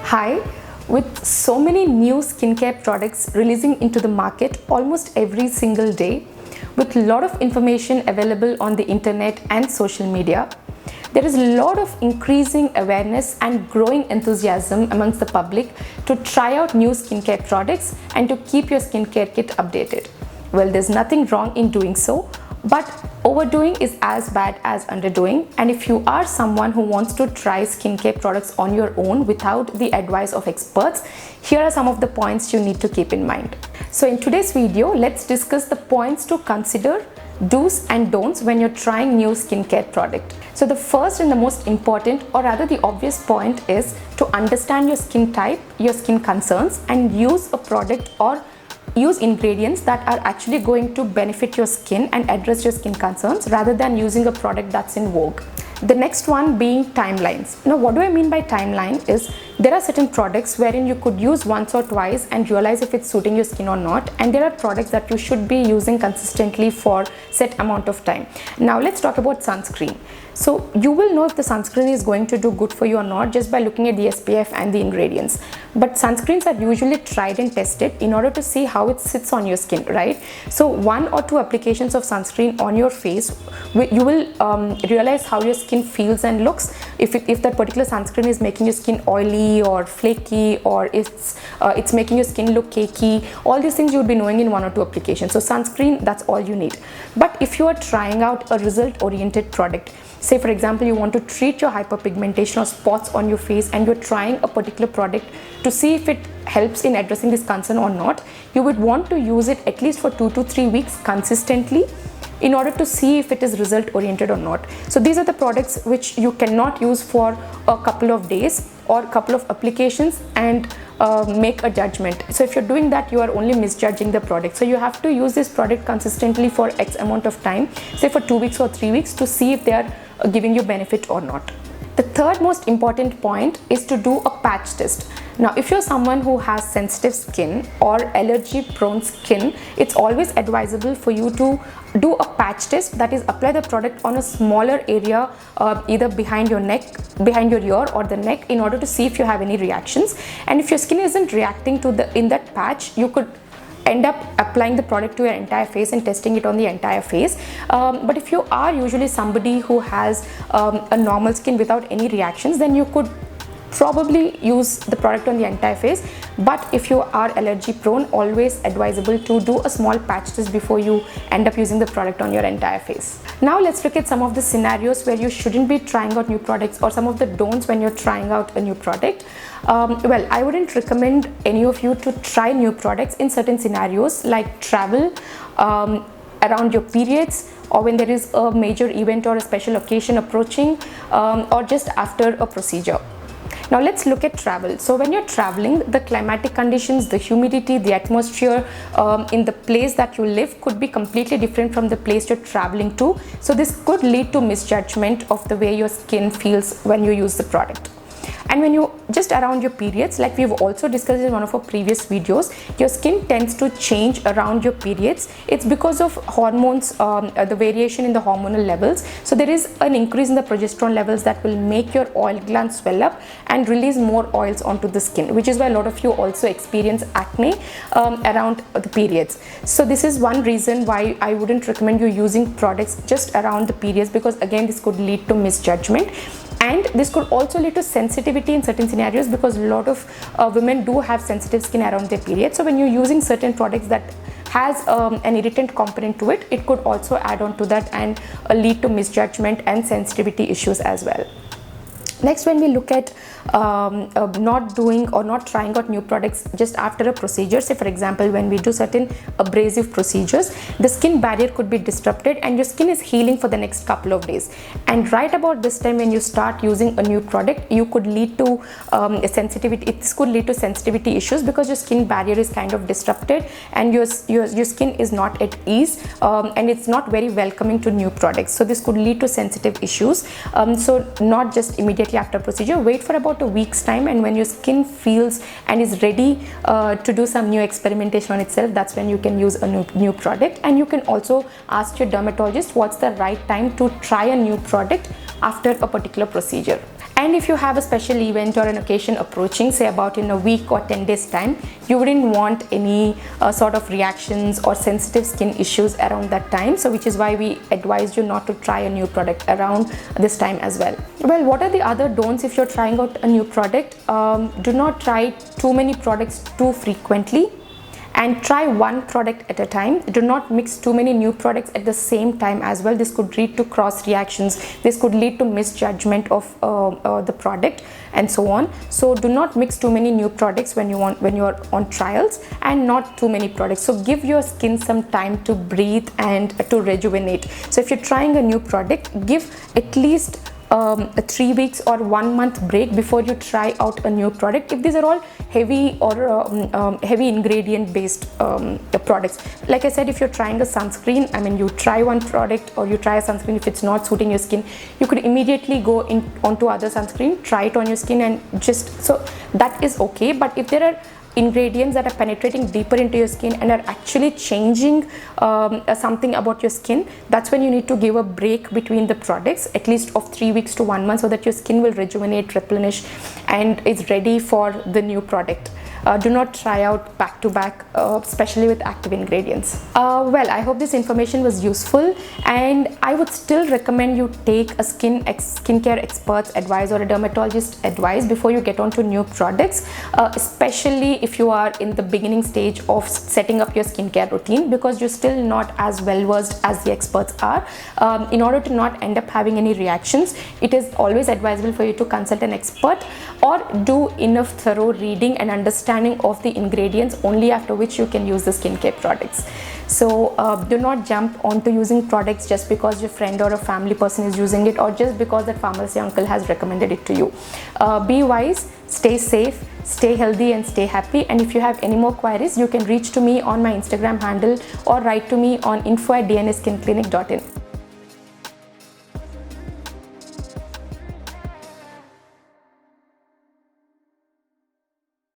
Hi, with so many new skincare products releasing into the market almost every single day, with a lot of information available on the internet and social media, there is a lot of increasing awareness and growing enthusiasm amongst the public to try out new skincare products and to keep your skincare kit updated. Well, there's nothing wrong in doing so, but overdoing is as bad as underdoing, and if you are someone who wants to try skincare products on your own without the advice of experts, here are some of the points you need to keep in mind. So in today's video, let's discuss the points to consider, do's and don'ts when you're trying new skincare product. So the first and the most important, or rather the obvious point, is to understand your skin type, your skin concerns, and use a product or use ingredients that are actually going to benefit your skin and address your skin concerns rather than using a product that's in vogue. The next one being timelines. Now, what do I mean by timeline is there are certain products wherein you could use once or twice and realize if it's suiting your skin or not, and there are products that you should be using consistently for set amount of time. Now let's talk about sunscreen. So you will know if the sunscreen is going to do good for you or not just by looking at the SPF and the ingredients. But sunscreens are usually tried and tested in order to see how it sits on your skin, right? So 1 or 2 applications of sunscreen on your face, you will realize how your skin feels and looks. If that particular sunscreen is making your skin oily or flaky, or it's making your skin look cakey, all these things you'll be knowing in 1 or 2 applications. So sunscreen, that's all you need. But if you are trying out a result oriented product, say for example you want to treat your hyperpigmentation or spots on your face and you're trying a particular product to see if it helps in addressing this concern or not, you would want to use it at least for 2 to 3 weeks consistently in order to see if it is result oriented or not. So these are the products which you cannot use for a couple of days or a couple of applications and make a judgment. So if you're doing that, you are only misjudging the product. So you have to use this product consistently for X amount of time, say for 2 weeks or 3 weeks, to see if they are giving you benefit or not. The third most important point is to do a patch test. Now, if you're someone who has sensitive skin or allergy prone skin, it's always advisable for you to do a patch test, that is apply the product on a smaller area, either behind your neck, behind your ear or the neck, in order to see if you have any reactions. And if your skin isn't reacting to in that patch, you could end up applying the product to your entire face and testing it on the entire face. But if you are usually somebody who has a normal skin without any reactions, then you could probably use the product on the entire face. But if you are allergy prone, always advisable to do a small patch test before you end up using the product on your entire face. Now let's look at some of the scenarios where you shouldn't be trying out new products, or some of the don'ts when you're trying out a new product. Well, I wouldn't recommend any of you to try new products in certain scenarios like travel, around your periods, or when there is a major event or a special occasion approaching, or just after a procedure. Now let's look at travel. So when you're traveling, the climatic conditions, the humidity, the atmosphere in the place that you live could be completely different from the place you're traveling to. So this could lead to misjudgment of the way your skin feels when you use the product. And when you just around your periods, like we've also discussed in one of our previous videos, your skin tends to change around your periods. It's because of hormones, the variation in the hormonal levels. So there is an increase in the progesterone levels that will make your oil glands swell up and release more oils onto the skin, which is why a lot of you also experience acne around the periods. So this is one reason why I wouldn't recommend you using products just around the periods, because again this could lead to misjudgment. And this could also lead to sensitivity in certain scenarios, because a lot of women do have sensitive skin around their period. So when you're using certain products that has an irritant component to it, it could also add on to that and lead to misjudgment and sensitivity issues as well. Next, when we look at not doing or not trying out new products just after a procedure, say for example when we do certain abrasive procedures, the skin barrier could be disrupted and your skin is healing for the next couple of days. And right about this time, when you start using a new product, you could lead to sensitivity. This could lead to sensitivity issues because your skin barrier is kind of disrupted and your skin is not at ease, and it's not very welcoming to new products. So this could lead to sensitive issues. So not just immediately after procedure, wait for about a week's time, and when your skin feels and is ready to do some new experimentation on itself, that's when you can use a new product. And you can also ask your dermatologist what's the right time to try a new product after a particular procedure. And if you have a special event or an occasion approaching, say about in a week or 10 days time, you wouldn't want any sort of reactions or sensitive skin issues around that time. So which is why we advise you not to try a new product around this time as well. Well, what are the other don'ts if you're trying out a new product? Do not try too many products too frequently, and try one product at a time. Do not mix too many new products at the same time as well. This could lead to cross reactions. This could lead to misjudgment of the product and so on. So do not mix too many new products when you are on trials, and not too many products. So give your skin some time to breathe and to rejuvenate. So if you're trying a new product, give at least a 3 weeks or 1 month break before you try out a new product, if these are all heavy or heavy ingredient based products. Like I said, if you're trying a sunscreen, I mean, you try one product or you try a sunscreen, if it's not suiting your skin, you could immediately go onto other sunscreen, try it on your skin, and just, so that is okay. But if there are ingredients that are penetrating deeper into your skin and are actually changing something about your skin, that's when you need to give a break between the products, at least of 3 weeks to 1 month, so that your skin will rejuvenate, replenish, and is ready for the new product. Do not try out back to back, especially with active ingredients. Well, I hope this information was useful, and I would still recommend you take a skincare expert's advice or a dermatologist advice before you get on to new products, especially if you are in the beginning stage of setting up your skincare routine, because you're still not as well versed as the experts are. In order to not end up having any reactions, it is always advisable for you to consult an expert or do enough thorough reading and understanding of the ingredients, only after which you can use the skincare products. So do not jump onto using products just because your friend or a family person is using it, or just because that pharmacy uncle has recommended it to you. Be wise, stay safe, stay healthy, and stay happy. And if you have any more queries, you can reach to me on my Instagram handle or write to me on info@dnskinclinic.in.